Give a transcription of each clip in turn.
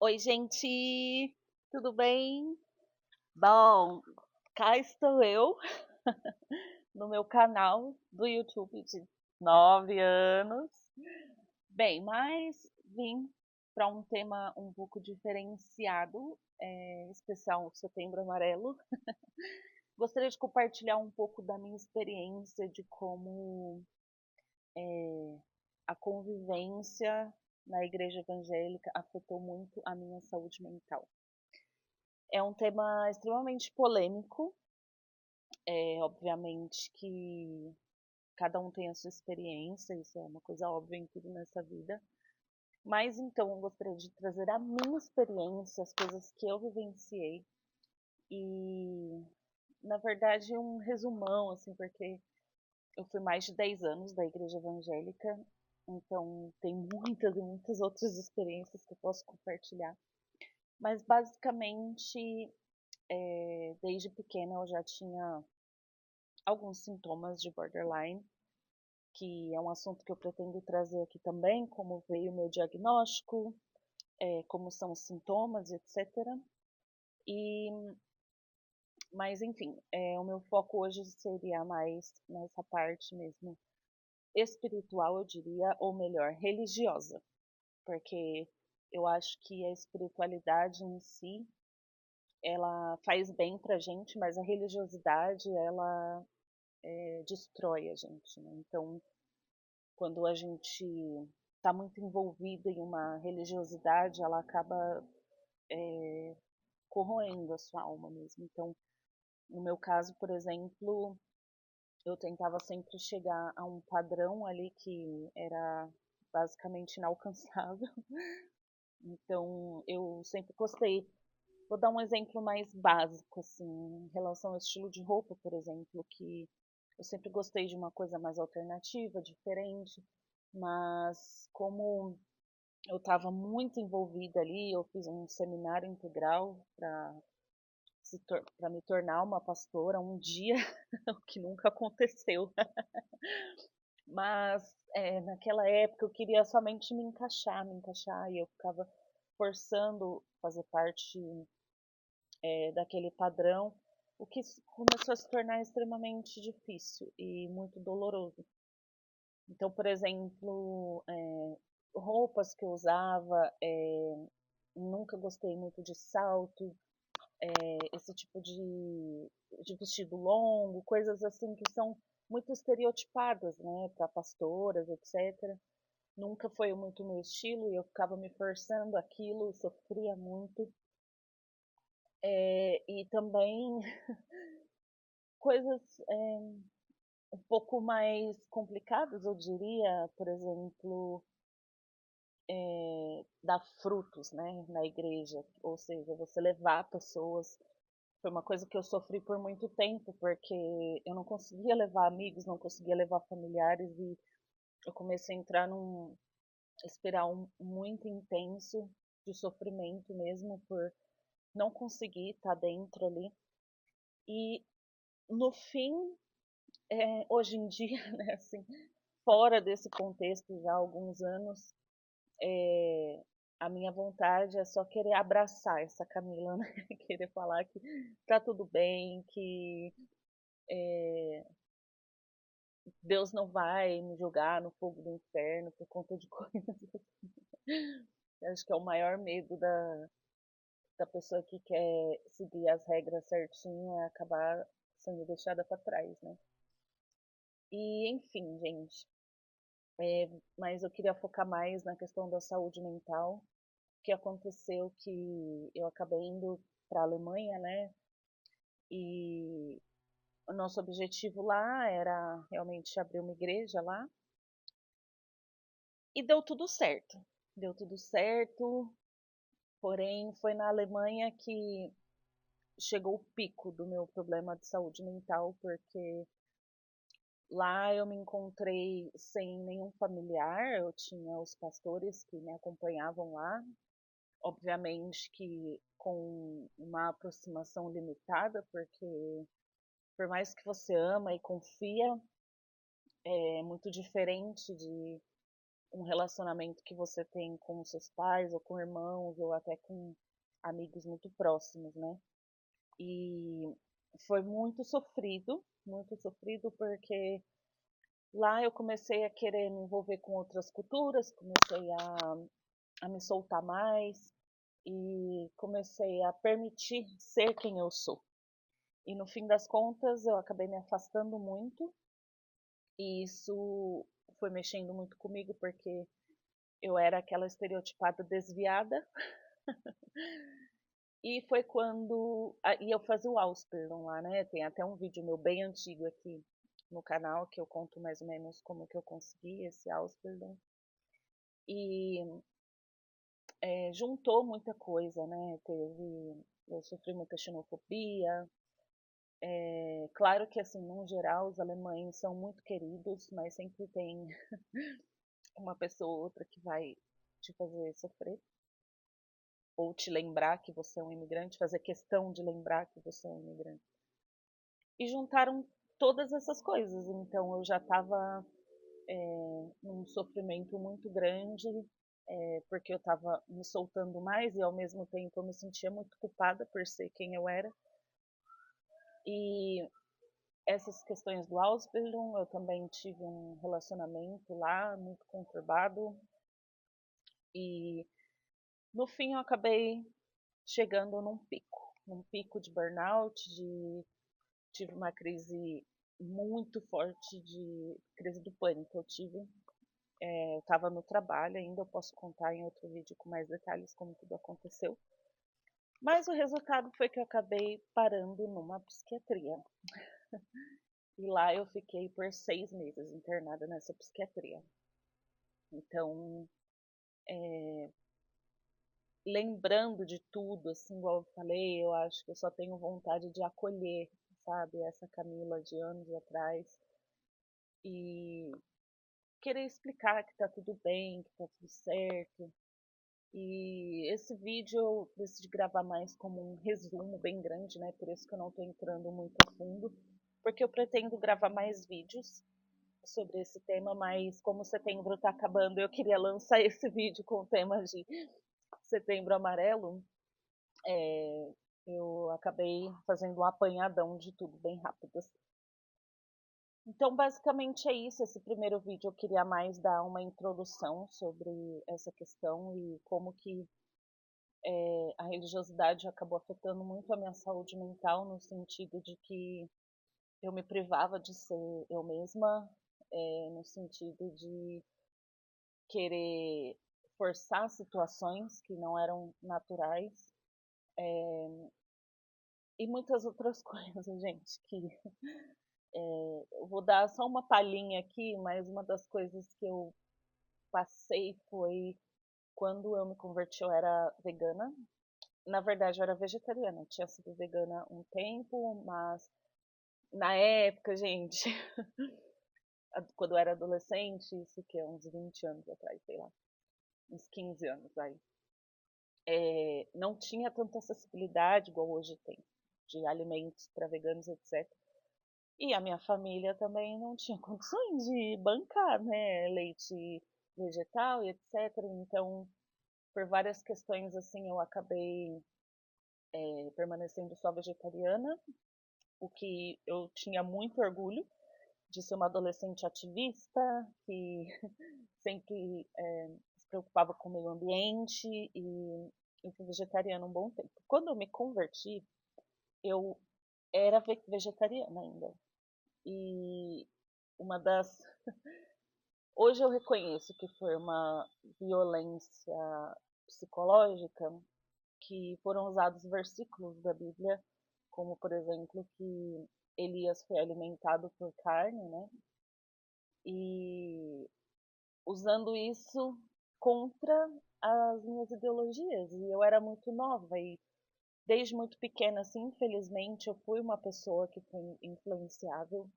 Oi, gente, tudo bem? Bom, cá estou eu no meu canal do YouTube de 9 anos. Bem, mas vim para um tema um pouco diferenciado, especial Setembro Amarelo. Gostaria de compartilhar um pouco da minha experiência de como a convivência na igreja evangélica afetou muito a minha saúde mental. É um tema extremamente polêmico. Obviamente que cada um tem a sua experiência, isso é uma coisa óbvia em tudo nessa vida. Mas então eu gostaria de trazer a minha experiência, as coisas que eu vivenciei e, na verdade, um resumão, assim, porque eu fui mais de 10 anos da igreja evangélica, então tem muitas e muitas outras experiências que eu posso compartilhar. Mas basicamente, desde pequena eu já tinha alguns sintomas de borderline, que é um assunto que eu pretendo trazer aqui também, como veio o meu diagnóstico, como são os sintomas, etc. E, mas enfim, o meu foco hoje seria mais nessa parte mesmo espiritual, eu diria, ou melhor, religiosa, porque eu acho que a espiritualidade em si, ela faz bem pra gente, mas a religiosidade, ela destrói a gente, né? Então, quando a gente está muito envolvido em uma religiosidade, ela acaba corroendo a sua alma mesmo. Então, no meu caso, por exemplo, eu tentava sempre chegar a um padrão ali que era basicamente inalcançável. Então, eu sempre gostei. Vou dar um exemplo mais básico, assim, em relação ao estilo de roupa, por exemplo, que eu sempre gostei de uma coisa mais alternativa, diferente, mas como eu estava muito envolvida ali, eu fiz um seminário integral para me tornar uma pastora um dia, o que nunca aconteceu. Mas naquela época eu queria somente me encaixar, e eu ficava forçando fazer parte daquele padrão, o que começou a se tornar extremamente difícil e muito doloroso. Então, por exemplo, roupas que eu usava, nunca gostei muito de salto, esse tipo de vestido longo, coisas assim que são muito estereotipadas, né, para pastoras, etc. Nunca foi muito meu estilo e eu ficava me forçando aquilo, sofria muito. E também coisas um pouco mais complicadas, eu diria, por exemplo, dar frutos, né, na igreja, ou seja, você levar pessoas. Foi uma coisa que eu sofri por muito tempo, porque eu não conseguia levar amigos, não conseguia levar familiares, e eu comecei a entrar num espiral muito intenso de sofrimento mesmo, por não conseguir estar dentro ali. E no fim, hoje em dia, né, assim, fora desse contexto já há alguns anos, é, a minha vontade é só querer abraçar essa Camila, né? Querer falar que tá tudo bem, que Deus não vai me julgar no fogo do inferno por conta de coisas assim. Eu acho que é o maior medo da pessoa que quer seguir as regras certinho, é acabar sendo deixada para trás, né? E enfim, gente, mas eu queria focar mais na questão da saúde mental. O que aconteceu que eu acabei indo para a Alemanha, né? E o nosso objetivo lá era realmente abrir uma igreja lá. E deu tudo certo. Deu tudo certo, porém foi na Alemanha que chegou o pico do meu problema de saúde mental, porque lá eu me encontrei sem nenhum familiar, eu tinha os pastores que me acompanhavam lá, obviamente que com uma aproximação limitada, porque por mais que você ama e confia, é muito diferente de um relacionamento que você tem com seus pais, ou com irmãos, ou até com amigos muito próximos, né? E foi muito sofrido porque lá eu comecei a querer me envolver com outras culturas, comecei a me soltar mais e comecei a permitir ser quem eu sou. E no fim das contas eu acabei me afastando muito e isso foi mexendo muito comigo porque eu era aquela estereotipada desviada. E foi quando. E eu fazia o Ausbildung lá, né? Tem até um vídeo meu bem antigo aqui no canal que eu conto mais ou menos como que eu consegui esse Ausbildung. E juntou muita coisa, né? Eu sofri muita xenofobia. Claro que, assim, no geral, os alemães são muito queridos, mas sempre tem uma pessoa ou outra que vai te fazer sofrer. Ou te lembrar que você é um imigrante, fazer questão de lembrar que você é um imigrante. E juntaram todas essas coisas. Então eu já estava num sofrimento muito grande, porque eu estava me soltando mais e ao mesmo tempo eu me sentia muito culpada por ser quem eu era. E essas questões do Ausbildung, eu também tive um relacionamento lá muito conturbado. E no fim eu acabei chegando num pico de burnout, tive uma crise muito forte de crise do pânico. Eu estava no trabalho ainda, eu posso contar em outro vídeo com mais detalhes como tudo aconteceu. Mas o resultado foi que eu acabei parando numa psiquiatria. E lá eu fiquei por 6 meses internada nessa psiquiatria. Então, lembrando de tudo, assim, igual eu falei, eu acho que eu só tenho vontade de acolher, sabe, essa Camila de anos atrás. E querer explicar que tá tudo bem, que tá tudo certo. E esse vídeo eu decidi gravar mais como um resumo bem grande, né? Por isso que eu não tô entrando muito a fundo, porque eu pretendo gravar mais vídeos sobre esse tema, mas como setembro tá acabando, eu queria lançar esse vídeo com o tema de Setembro Amarelo. Eu acabei fazendo um apanhadão de tudo bem rápido. Então, basicamente é isso. Esse primeiro vídeo eu queria mais dar uma introdução sobre essa questão e como que a religiosidade acabou afetando muito a minha saúde mental, no sentido de que eu me privava de ser eu mesma, no sentido de querer forçar situações que não eram naturais, e muitas outras coisas, gente, que eu vou dar só uma palhinha aqui, mas uma das coisas que eu passei foi quando eu me converti, eu era vegana. Na verdade, eu era vegetariana, eu tinha sido vegana um tempo, mas na época, gente, quando eu era adolescente, isso que é uns 20 anos atrás, sei lá, uns 15 anos aí, não tinha tanta acessibilidade igual hoje tem, de alimentos para veganos, etc. E a minha família também não tinha condições de bancar, né, leite vegetal e etc. Então, por várias questões assim, eu acabei permanecendo só vegetariana, o que eu tinha muito orgulho de ser uma adolescente ativista, que sempre se preocupava com o meio ambiente e fui vegetariana um bom tempo. Quando eu me converti, eu era vegetariana ainda. E uma das. Hoje eu reconheço que foi uma violência psicológica, que foram usados versículos da Bíblia, como por exemplo que Elias foi alimentado por carne, né? E usando isso contra as minhas ideologias. E eu era muito nova e desde muito pequena, assim, infelizmente, eu fui uma pessoa que foi influenciável.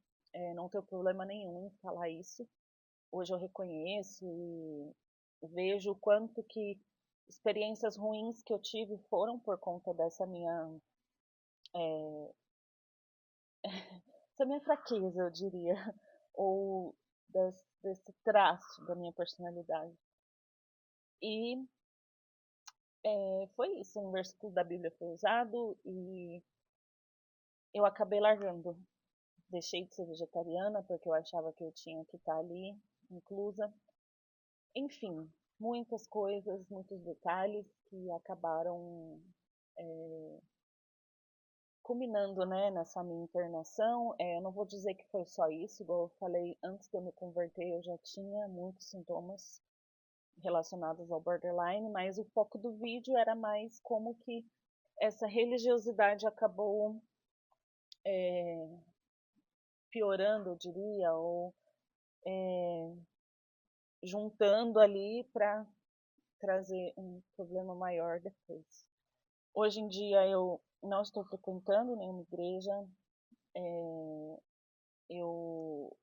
Não tenho problema nenhum em falar isso. Hoje eu reconheço e vejo o quanto que experiências ruins que eu tive foram por conta essa minha fraqueza, eu diria, ou desse traço da minha personalidade. E foi isso, um versículo da Bíblia foi usado e eu acabei largando. Deixei de ser vegetariana porque eu achava que eu tinha que estar ali inclusa. Enfim, muitas coisas, muitos detalhes que acabaram culminando, né, nessa minha internação. Eu não vou dizer que foi só isso, igual eu falei, antes de eu me converter eu já tinha muitos sintomas relacionados ao borderline, mas o foco do vídeo era mais como que essa religiosidade acabou piorando, eu diria, ou juntando ali para trazer um problema maior depois. Hoje em dia eu não estou frequentando nenhuma igreja.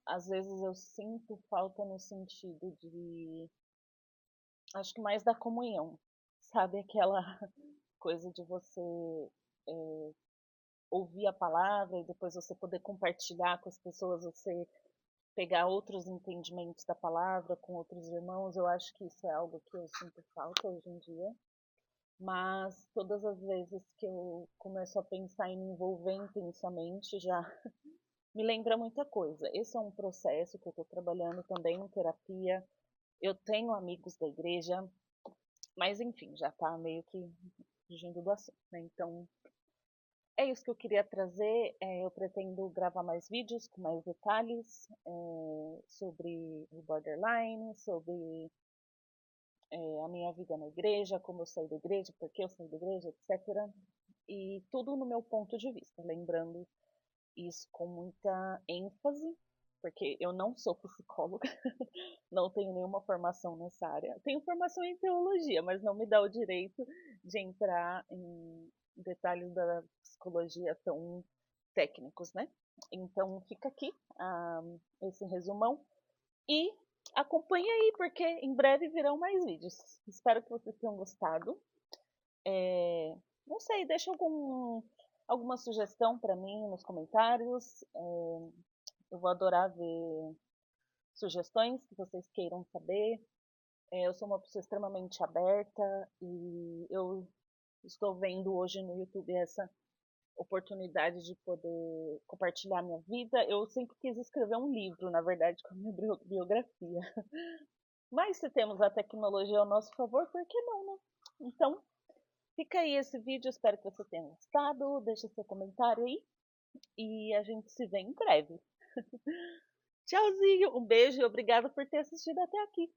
Às vezes eu sinto falta no sentido de, acho que mais da comunhão, sabe? Aquela coisa de você é, ouvir a palavra e depois você poder compartilhar com as pessoas, você pegar outros entendimentos da palavra com outros irmãos. Eu acho que isso é algo que eu sinto falta hoje em dia. Mas todas as vezes que eu começo a pensar em me envolver intensamente, já me lembra muita coisa. Esse é um processo que eu estou trabalhando também em terapia. Eu tenho amigos da igreja, mas enfim, já está meio que fugindo do assunto, né? Então, é isso que eu queria trazer. Eu pretendo gravar mais vídeos com mais detalhes sobre o borderline, sobre a minha vida na igreja, como eu saí da igreja, por que eu saí da igreja, etc. E tudo no meu ponto de vista, lembrando isso com muita ênfase, porque eu não sou psicóloga, não tenho nenhuma formação nessa área. Tenho formação em teologia, mas não me dá o direito de entrar em detalhes da psicologia tão técnicos, né? Então fica aqui esse resumão e acompanhe aí, porque em breve virão mais vídeos. Espero que vocês tenham gostado. Não sei, deixa alguma sugestão para mim nos comentários. Eu vou adorar ver sugestões que vocês queiram saber. Eu sou uma pessoa extremamente aberta e eu estou vendo hoje no YouTube essa oportunidade de poder compartilhar minha vida. Eu sempre quis escrever um livro, na verdade, com a minha biografia. Mas se temos a tecnologia ao nosso favor, por que não, né? Então, fica aí esse vídeo, espero que você tenha gostado. Deixa seu comentário aí e a gente se vê em breve. Tchauzinho, um beijo e obrigada por ter assistido até aqui.